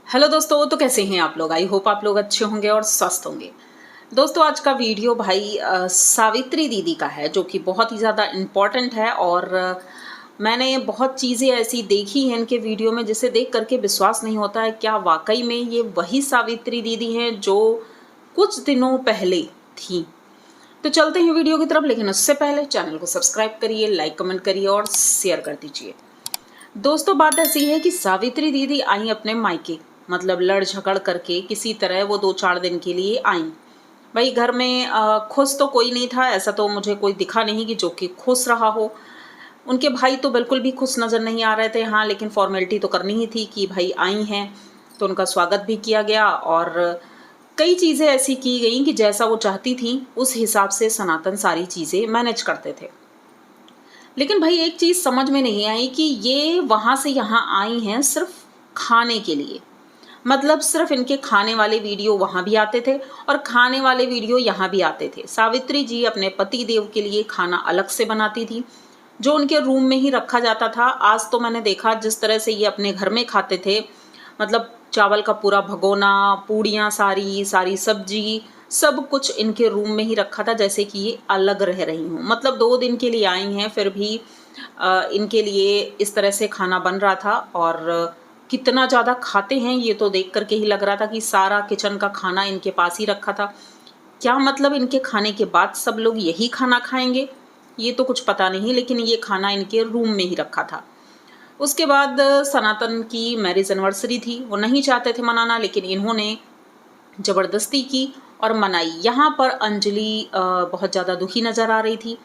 Hello दोस्तों, तो कैसे हैं आप लोग। आई होप आप लोग अच्छे होंगे और स्वस्थ होंगे। दोस्तों, आज का वीडियो भाई सावित्री दीदी का है, जो कि बहुत ही ज़्यादा इम्पॉर्टेंट है। और मैंने बहुत चीज़ें ऐसी देखी हैं इनके वीडियो में जिसे देख करके विश्वास नहीं होता है क्या वाकई में ये वही सावित्री दीदी हैं जो कुछ दिनों पहले थी। तो चलते हैं वीडियो की तरफ, लेकिन उससे पहले चैनल को सब्सक्राइब करिए, लाइक कमेंट करिए और शेयर कर दीजिए। दोस्तों, बात ऐसी है कि सावित्री दीदी आई अपने मायके, मतलब लड़ झगड़ करके किसी तरह वो 2-4 दिन के लिए आई। भाई घर में खुश तो कोई नहीं था, ऐसा तो मुझे कोई दिखा नहीं कि जो कि खुश रहा हो। उनके भाई तो बिल्कुल भी खुश नज़र नहीं आ रहे थे। हाँ, लेकिन फॉर्मेलिटी तो करनी ही थी कि भाई आई हैं, तो उनका स्वागत भी किया गया और कई चीज़ें ऐसी की गई कि जैसा वो चाहती थी उस हिसाब से सनातन सारी चीज़ें मैनेज करते थे। लेकिन भाई एक चीज़ समझ में नहीं आई कि ये वहाँ से यहाँ आई हैं सिर्फ खाने के लिए। मतलब सिर्फ इनके खाने वाले वीडियो वहाँ भी आते थे और खाने वाले वीडियो यहाँ भी आते थे। सावित्री जी अपने पति देव के लिए खाना अलग से बनाती थी, जो उनके रूम में ही रखा जाता था। आज तो मैंने देखा जिस तरह से ये अपने घर में खाते थे, मतलब चावल का पूरा भगोना, पूड़ियाँ सारी सारी सब्जी, सब कुछ इनके रूम में ही रखा था, जैसे कि ये अलग रह रही हूँ। मतलब 2 दिन के लिए आई हैं, फिर भी इनके लिए इस तरह से खाना बन रहा था। और कितना ज़्यादा खाते हैं ये तो देख करके ही लग रहा था कि सारा किचन का खाना इनके पास ही रखा था। क्या मतलब इनके खाने के बाद सब लोग यही खाना खाएंगे, ये तो कुछ पता नहीं, लेकिन ये खाना इनके रूम में ही रखा था। उसके बाद सनातन की मैरिज एनिवर्सरी थी, वो नहीं चाहते थे मनाना, लेकिन इन्होंने ज़बरदस्ती की और मनाई। यहाँ पर अंजलि बहुत ज़्यादा दुखी नज़र आ रही थी।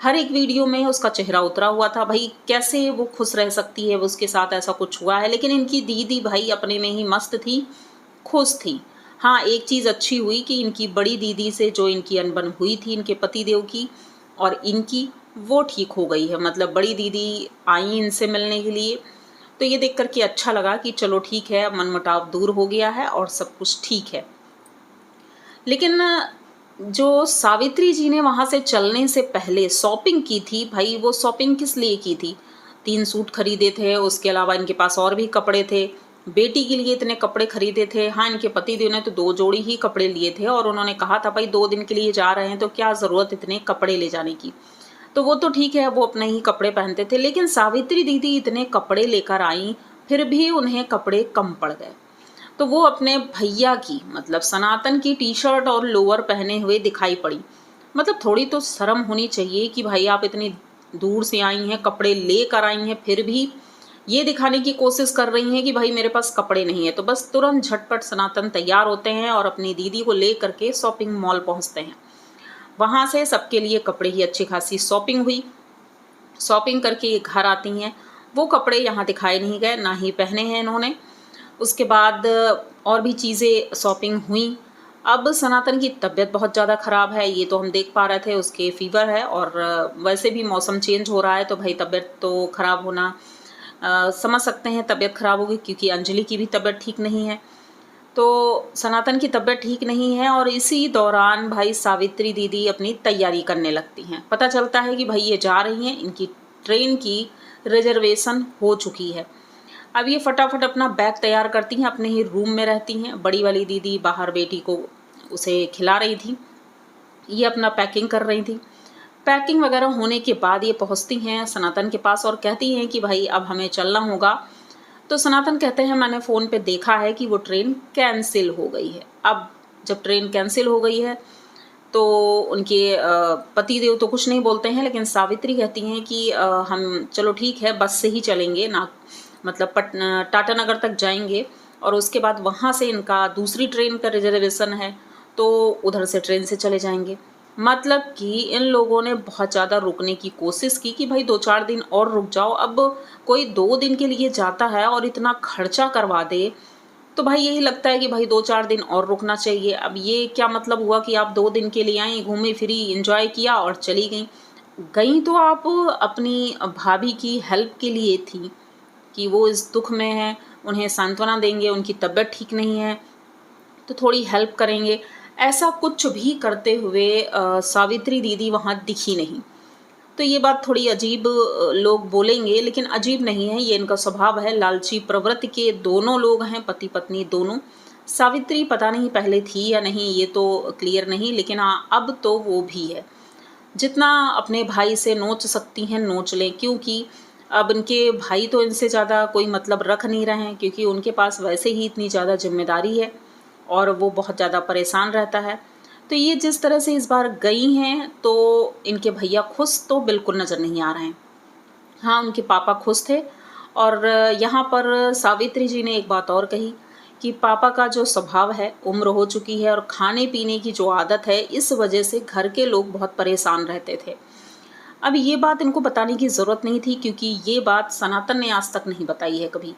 हर एक वीडियो में उसका चेहरा उतरा हुआ था। भाई कैसे वो खुश रह सकती है, वो उसके साथ ऐसा कुछ हुआ है। लेकिन इनकी दीदी भाई अपने में ही मस्त थी, खुश थी। हाँ, एक चीज़ अच्छी हुई कि इनकी बड़ी दीदी से जो इनकी अनबन हुई थी इनके पतिदेव की और इनकी, वो ठीक हो गई है। मतलब बड़ी दीदी आई इनसे मिलने के लिए, तो ये देख करके अच्छा लगा कि चलो ठीक है, मनमुटाव दूर हो गया है और सब कुछ ठीक है। लेकिन जो सावित्री जी ने वहाँ से चलने से पहले शॉपिंग की थी, भाई वो शॉपिंग किस लिए की थी। 3 सूट खरीदे थे, उसके अलावा इनके पास और भी कपड़े थे। बेटी के लिए इतने कपड़े खरीदे थे। हाँ, इनके पतिदेव ने तो 2 जोड़ी ही कपड़े लिए थे और उन्होंने कहा था भाई 2 दिन के लिए जा रहे हैं तो क्या ज़रूरत इतने कपड़े ले जाने की। तो वो तो ठीक है, वो अपने ही कपड़े पहनते थे। लेकिन सावित्री दीदी इतने कपड़े लेकर आई, फिर भी उन्हें कपड़े कम पड़ गए। तो वो अपने भैया की, मतलब सनातन की टी-शर्ट और लोअर पहने हुए दिखाई पड़ी। मतलब थोड़ी तो शर्म होनी चाहिए कि भाई आप इतनी दूर से आई हैं, कपड़े लेकर आई हैं, फिर भी ये दिखाने की कोशिश कर रही हैं कि भाई मेरे पास कपड़े नहीं है। तो बस तुरंत झटपट सनातन तैयार होते हैं और अपनी दीदी को ले करके शॉपिंग मॉल पहुंचते हैं। वहाँ से सबके लिए कपड़े की अच्छी खासी शॉपिंग हुई। शॉपिंग करके ये घर आती हैं, वो कपड़े यहाँ दिखाए नहीं गए, ना ही पहने हैं इन्होंने। उसके बाद और भी चीज़ें शॉपिंग हुई। अब सनातन की तबीयत बहुत ज़्यादा ख़राब है, ये तो हम देख पा रहे थे, उसके फ़ीवर है और वैसे भी मौसम चेंज हो रहा है तो भाई तबीयत तो ख़राब होना समझ सकते हैं। तबीयत ख़राब होगी क्योंकि अंजलि की भी तबीयत ठीक नहीं है, तो सनातन की तबीयत ठीक नहीं है। और इसी दौरान भाई सावित्री दीदी अपनी तैयारी करने लगती हैं। पता चलता है कि भाई ये जा रही हैं, इनकी ट्रेन की रिजर्वेशन हो चुकी है। अब ये फटाफट अपना बैग तैयार करती हैं, अपने ही रूम में रहती हैं। बड़ी वाली दीदी बाहर बेटी को उसे खिला रही थी, ये अपना पैकिंग कर रही थी। पैकिंग वगैरह होने के बाद ये पहुंचती हैं सनातन के पास और कहती हैं कि भाई अब हमें चलना होगा। तो सनातन कहते हैं मैंने फ़ोन पे देखा है कि वो ट्रेन कैंसिल हो गई है। अब जब ट्रेन कैंसिल हो गई है तो उनके पतिदेव तो कुछ नहीं बोलते हैं, लेकिन सावित्री कहती हैं कि हम चलो ठीक है बस से ही चलेंगे ना, मतलब टाटा नगर तक जाएंगे और उसके बाद वहाँ से इनका दूसरी ट्रेन का रिजर्वेशन है तो उधर से ट्रेन से चले जाएंगे। मतलब कि इन लोगों ने बहुत ज़्यादा रुकने की कोशिश की कि भाई 2-4 दिन और रुक जाओ। अब कोई 2 दिन के लिए जाता है और इतना खर्चा करवा दे तो भाई यही लगता है कि भाई 2-4 दिन और रुकना चाहिए। अब ये क्या मतलब हुआ कि आप 2 दिन के लिए आई, घूमी फिरी, एंजॉय किया और चली गई। गई तो आप अपनी भाभी की हेल्प के लिए थी कि वो इस दुख में है, उन्हें सांत्वना देंगे, उनकी तबीयत ठीक नहीं है तो थोड़ी हेल्प करेंगे। ऐसा कुछ भी करते हुए सावित्री दीदी वहाँ दिखी नहीं। तो ये बात थोड़ी अजीब लोग बोलेंगे, लेकिन अजीब नहीं है, ये इनका स्वभाव है। लालची प्रवृत्ति के दोनों लोग हैं, पति पत्नी दोनों। सावित्री पता नहीं पहले थी या नहीं, ये तो क्लियर नहीं, लेकिन हाँ अब तो वो भी है। जितना अपने भाई से नोच सकती हैं नोच लें, क्योंकि अब इनके भाई तो इनसे ज़्यादा कोई मतलब रख नहीं रहे हैं, क्योंकि उनके पास वैसे ही इतनी ज़्यादा जिम्मेदारी है और वो बहुत ज़्यादा परेशान रहता है। तो ये जिस तरह से इस बार गई हैं तो इनके भैया खुश तो बिल्कुल नज़र नहीं आ रहे हैं। हाँ, उनके पापा खुश थे। और यहाँ पर सावित्री जी ने एक बात और कही कि पापा का जो स्वभाव है, उम्र हो चुकी है और खाने पीने की जो आदत है, इस वजह से घर के लोग बहुत परेशान रहते थे। अब ये बात इनको बताने की ज़रूरत नहीं थी, क्योंकि ये बात सनातन ने आज तक नहीं बताई है कभी।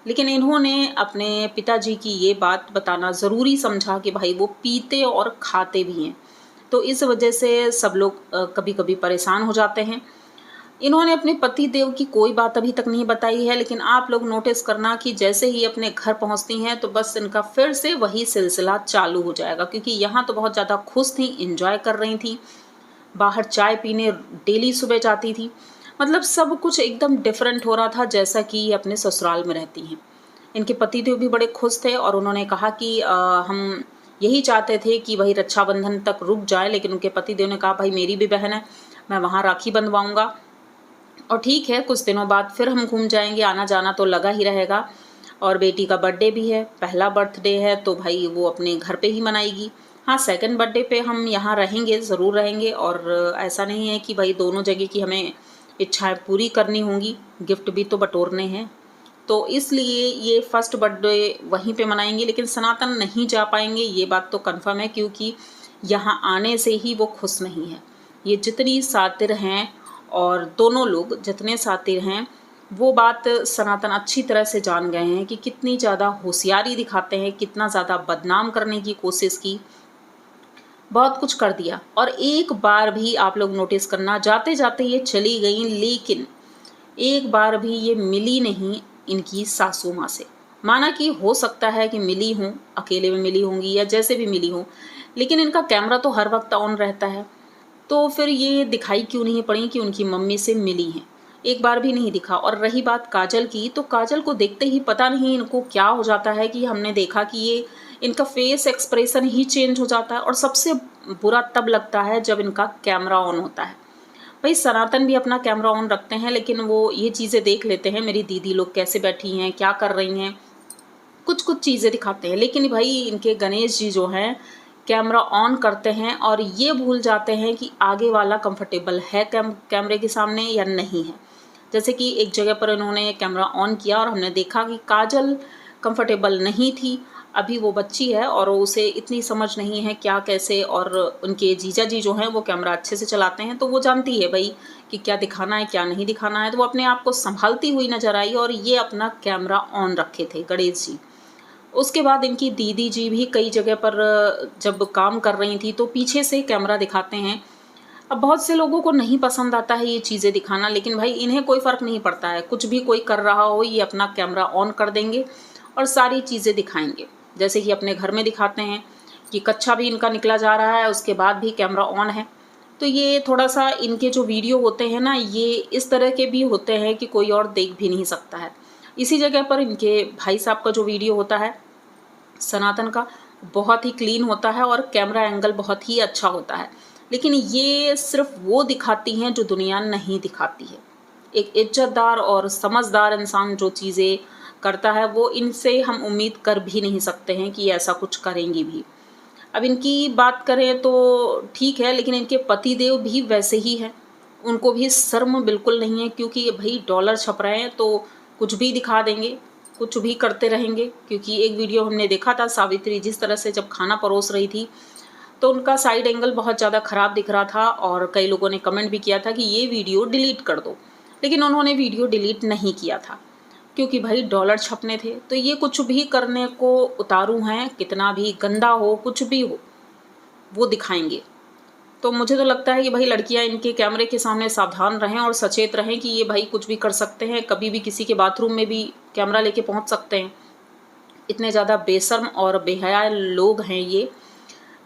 लेकिन इन्होंने अपने पिताजी की ये बात बताना ज़रूरी समझा कि भाई वो पीते और खाते भी हैं, तो इस वजह से सब लोग कभी कभी परेशान हो जाते हैं। इन्होंने अपने पति देव की कोई बात अभी तक नहीं बताई है, लेकिन आप लोग नोटिस करना कि जैसे ही अपने घर पहुंचती हैं तो बस इनका फिर से वही सिलसिला चालू हो जाएगा, क्योंकि यहाँ तो बहुत ज़्यादा खुश थी, इंजॉय कर रही थी, बाहर चाय पीने डेली सुबह जाती थी। मतलब सब कुछ एकदम डिफरेंट हो रहा था, जैसा कि ये अपने ससुराल में रहती हैं। इनके पतिदेव भी बड़े खुश थे और उन्होंने कहा कि हम यही चाहते थे कि वही रक्षाबंधन तक रुक जाए, लेकिन उनके पतिदेव ने कहा भाई मेरी भी बहन है, मैं वहाँ राखी बंधवाऊँगा और ठीक है कुछ दिनों बाद फिर हम घूम जाएंगे, आना जाना तो लगा ही रहेगा। और बेटी का बर्थडे भी है, पहला बर्थडे है तो भाई वो अपने घर पे ही मनाएगी। हाँ, सेकंड बर्थडे पे हम यहाँ रहेंगे, ज़रूर रहेंगे। और ऐसा नहीं है कि भाई दोनों जगह की हमें इच्छाएं पूरी करनी होंगी, गिफ्ट भी तो बटोरने हैं। तो इसलिए ये फर्स्ट बर्थडे वहीं पे मनाएंगे, लेकिन सनातन नहीं जा पाएंगे, ये बात तो कन्फर्म है, क्योंकि यहाँ आने से ही वो खुश नहीं है। ये जितनी सातिर हैं और दोनों लोग जितने सातिर हैं, वो बात सनातन अच्छी तरह से जान गए हैं कि कितनी ज़्यादा होशियारी दिखाते हैं, कितना ज़्यादा बदनाम करने की कोशिश की, बहुत कुछ कर दिया। और एक बार भी आप लोग नोटिस करना, जाते जाते ये चली गई, लेकिन एक बार भी ये मिली नहीं इनकी सासू माँ से। माना कि हो सकता है कि मिली हूँ, अकेले में मिली होंगी या जैसे भी मिली हूँ, लेकिन इनका कैमरा तो हर वक्त ऑन रहता है, तो फिर ये दिखाई क्यों नहीं पड़ी कि उनकी मम्मी से मिली हैं। एक बार भी नहीं दिखा। और रही बात काजल की, तो काजल को देखते ही पता नहीं इनको क्या हो जाता है कि हमने देखा कि ये इनका फेस एक्सप्रेशन ही चेंज हो जाता है। और सबसे बुरा तब लगता है जब इनका कैमरा ऑन होता है। भाई सनातन भी अपना कैमरा ऑन रखते हैं, लेकिन वो ये चीज़ें देख लेते हैं, मेरी दीदी लोग कैसे बैठी हैं, क्या कर रही हैं, कुछ कुछ चीज़ें दिखाते हैं। लेकिन भाई इनके गणेश जी जो हैं कैमरा ऑन करते हैं और ये भूल जाते हैं कि आगे वाला कंफर्टेबल है कैमरे के सामने या नहीं है। जैसे कि एक जगह पर इन्होंने कैमरा ऑन किया और हमने देखा कि काजल कंफर्टेबल नहीं थी। अभी वो बच्ची है और उसे इतनी समझ नहीं है क्या कैसे, और उनके जीजा जी जो हैं वो कैमरा अच्छे से चलाते हैं, तो वो जानती है भाई कि क्या दिखाना है क्या नहीं दिखाना है। तो वो अपने आप को संभालती हुई नजर आई और ये अपना कैमरा ऑन रखे थे गणेश जी। उसके बाद इनकी दीदी जी भी कई जगह पर जब काम कर रही थी तो पीछे से कैमरा दिखाते हैं। अब बहुत से लोगों को नहीं पसंद आता है ये चीज़ें दिखाना, लेकिन भाई इन्हें कोई फ़र्क नहीं पड़ता है, कुछ भी कोई कर रहा हो ये अपना कैमरा ऑन कर देंगे और सारी चीज़ें दिखाएंगे। जैसे कि अपने घर में दिखाते हैं कि कच्छा भी इनका निकला जा रहा है, उसके बाद भी कैमरा ऑन है। तो ये थोड़ा सा इनके जो वीडियो होते हैं ना, ये इस तरह के भी होते हैं कि कोई और देख भी नहीं सकता है। इसी जगह पर इनके भाई साहब का जो वीडियो होता है सनातन का, बहुत ही क्लीन होता है और कैमरा एंगल बहुत ही अच्छा होता है। लेकिन ये सिर्फ वो दिखाती हैं जो दुनिया नहीं दिखाती है। एक इज्जतदार और समझदार इंसान जो चीज़ें करता है वो इनसे हम उम्मीद कर भी नहीं सकते हैं कि ऐसा कुछ करेंगी भी। अब इनकी बात करें तो ठीक है, लेकिन इनके पतिदेव भी वैसे ही हैं, उनको भी शर्म बिल्कुल नहीं है, क्योंकि भाई डॉलर छप रहे हैं तो कुछ भी दिखा देंगे, कुछ भी करते रहेंगे। क्योंकि एक वीडियो हमने देखा था सावित्री जिस तरह से जब खाना परोस रही थी तो उनका साइड एंगल बहुत ज़्यादा ख़राब दिख रहा था और कई लोगों ने कमेंट भी किया था कि ये वीडियो डिलीट कर दो, लेकिन उन्होंने वीडियो डिलीट नहीं किया था क्योंकि भाई डॉलर छपने थे। तो ये कुछ भी करने को उतारू हैं, कितना भी गंदा हो कुछ भी हो वो दिखाएंगे। तो मुझे तो लगता है कि भाई लड़कियां इनके कैमरे के सामने सावधान रहें और सचेत रहें कि ये भाई कुछ भी कर सकते हैं, कभी भी किसी के बाथरूम में भी कैमरा लेके पहुंच सकते हैं। इतने ज़्यादा बेशर्म और बेहया लोग हैं ये।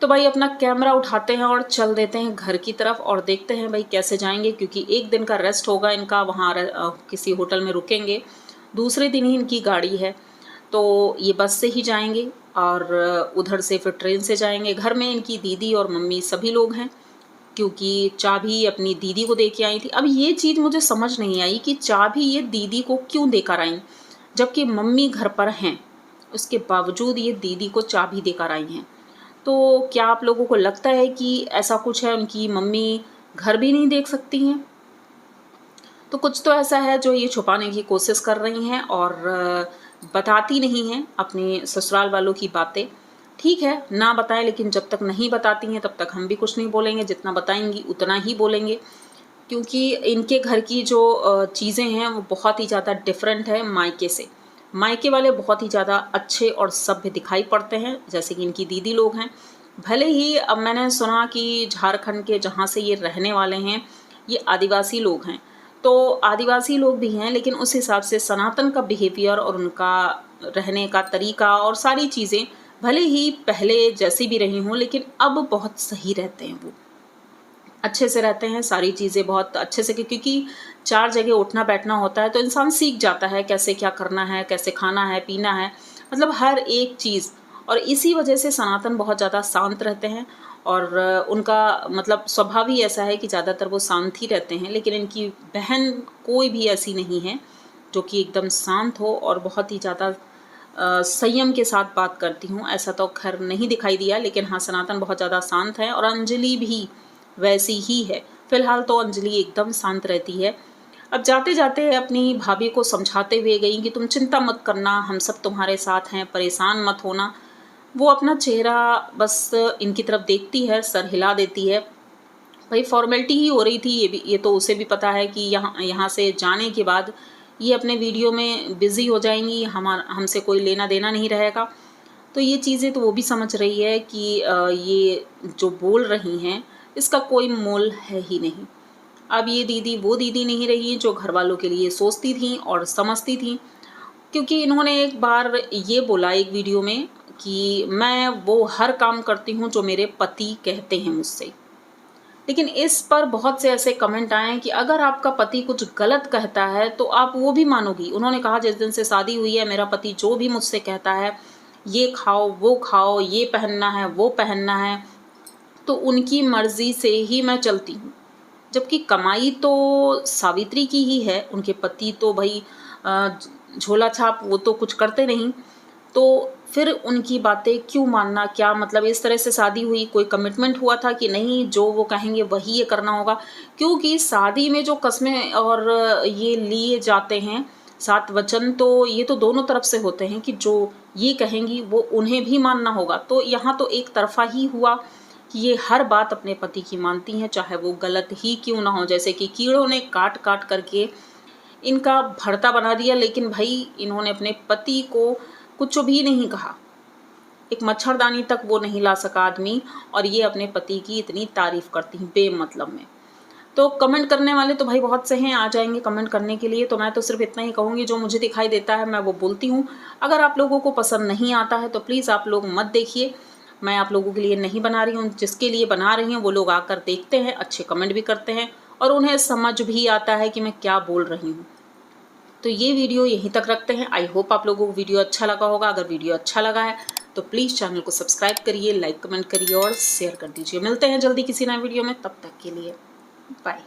तो भाई अपना कैमरा उठाते हैं और चल देते हैं घर की तरफ और देखते हैं भाई कैसे जाएंगे, क्योंकि एक दिन का रेस्ट होगा इनका, वहाँ किसी होटल में रुकेंगे, दूसरे दिन ही इनकी गाड़ी है। तो ये बस से ही जाएंगे और उधर से फिर ट्रेन से जाएंगे। घर में इनकी दीदी और मम्मी सभी लोग हैं, क्योंकि चाबी अपनी दीदी को दे के आई थी। अब ये चीज़ मुझे समझ नहीं आई कि चाबी ये दीदी को क्यों देकर आई, जबकि मम्मी घर पर हैं, उसके बावजूद ये दीदी को चाबी देकर आई हैं। तो क्या आप लोगों को लगता है कि ऐसा कुछ है, उनकी मम्मी घर भी नहीं देख सकती हैं? तो कुछ तो ऐसा है जो ये छुपाने की कोशिश कर रही हैं और बताती नहीं हैं अपने ससुराल वालों की बातें। ठीक है, ना बताएं, लेकिन जब तक नहीं बताती हैं तब तक हम भी कुछ नहीं बोलेंगे, जितना बताएंगी उतना ही बोलेंगे, क्योंकि इनके घर की जो चीज़ें हैं वो बहुत ही ज़्यादा डिफरेंट है मायके से। मायके वाले बहुत ही ज़्यादा अच्छे और सभ्य दिखाई पड़ते हैं, जैसे कि इनकी दीदी लोग हैं। भले ही अब मैंने सुना कि झारखंड के जहाँ से ये रहने वाले हैं ये आदिवासी लोग हैं, तो आदिवासी लोग भी हैं, लेकिन उस हिसाब से सनातन का बिहेवियर और उनका रहने का तरीका और सारी चीज़ें भले ही पहले जैसी भी रही हों, लेकिन अब बहुत सही रहते हैं, वो अच्छे से रहते हैं, सारी चीज़ें बहुत अच्छे से, क्योंकि 4 जगह उठना बैठना होता है तो इंसान सीख जाता है कैसे क्या करना है, कैसे खाना है, पीना है, मतलब हर एक चीज़। और इसी वजह से सनातन बहुत ज़्यादा शांत रहते हैं और उनका मतलब स्वभाव ही ऐसा है कि ज़्यादातर वो शांत ही रहते हैं। लेकिन इनकी बहन कोई भी ऐसी नहीं है जो कि एकदम शांत हो और बहुत ही ज़्यादा संयम के साथ बात करती हूँ, ऐसा तो खैर नहीं दिखाई दिया। लेकिन हाँ, सनातन बहुत ज़्यादा शांत है और अंजलि भी वैसी ही है। फिलहाल तो अंजलि एकदम शांत रहती है। अब जाते जाते अपनी भाभी को समझाते हुए गई कि तुम चिंता मत करना, हम सब तुम्हारे साथ हैं, परेशान मत होना। वो अपना चेहरा बस इनकी तरफ देखती है, सर हिला देती है। भाई फॉर्मेलिटी ही हो रही थी, ये तो उसे भी पता है कि यहाँ से जाने के बाद ये अपने वीडियो में बिज़ी हो जाएंगी, हमसे कोई लेना देना नहीं रहेगा। तो ये चीज़ें तो वो भी समझ रही है कि ये जो बोल रही हैं इसका कोई मोल है ही नहीं। अब ये दीदी वो दीदी नहीं रही जो घर वालों के लिए सोचती थी और समझती थी, क्योंकि इन्होंने एक बार ये बोला एक वीडियो में कि मैं वो हर काम करती हूँ जो मेरे पति कहते हैं मुझसे। लेकिन इस पर बहुत से ऐसे कमेंट आए हैं कि अगर आपका पति कुछ गलत कहता है तो आप वो भी मानोगी। उन्होंने कहा जिस दिन से शादी हुई है मेरा पति जो भी मुझसे कहता है, ये खाओ, ये पहनना है, वो पहनना है, तो उनकी मर्ज़ी से ही मैं चलती हूँ। जबकि कमाई तो सावित्री की ही है, उनके पति तो भाई झोला छाप वो तो कुछ करते नहीं। तो फिर उनकी बातें क्यों मानना? क्या मतलब इस तरह से शादी हुई, कोई कमिटमेंट हुआ था कि नहीं जो वो कहेंगे वही ये करना होगा? क्योंकि शादी में जो कस्में और ये लिए जाते हैं 7 वचन, तो ये तो दोनों तरफ से होते हैं कि जो ये कहेंगी वो उन्हें भी मानना होगा। तो यहाँ तो एक तरफ़ा ही हुआ कि ये हर बात अपने पति की मानती हैं, चाहे वो गलत ही क्यों ना हो। जैसे कि कीड़ों ने काट करके इनका भरता बना दिया, लेकिन भाई इन्होंने अपने पति को कुछ भी नहीं कहा, एक मच्छरदानी तक वो नहीं ला सका आदमी, और ये अपने पति की इतनी तारीफ़ करती हैं बेमतलब में। तो कमेंट करने वाले तो भाई बहुत से हैं, आ जाएंगे कमेंट करने के लिए। तो मैं तो सिर्फ इतना ही कहूँगी, जो मुझे दिखाई देता है मैं वो बोलती हूँ। अगर आप लोगों को पसंद नहीं आता है तो प्लीज़ आप लोग मत देखिए, मैं आप लोगों के लिए नहीं बना रही हूँ। जिसके लिए बना रही हूँ वो लोग आकर देखते हैं, अच्छे कमेंट भी करते हैं और उन्हें समझ भी आता है कि मैं क्या बोल रही हूँ। तो ये वीडियो यहीं तक रखते हैं। आई होप आप लोगों को वीडियो अच्छा लगा होगा। अगर वीडियो अच्छा लगा है तो प्लीज़ चैनल को सब्सक्राइब करिए, लाइक कमेंट करिए और शेयर कर दीजिए। मिलते हैं जल्दी किसी नए वीडियो में, तब तक के लिए बाय।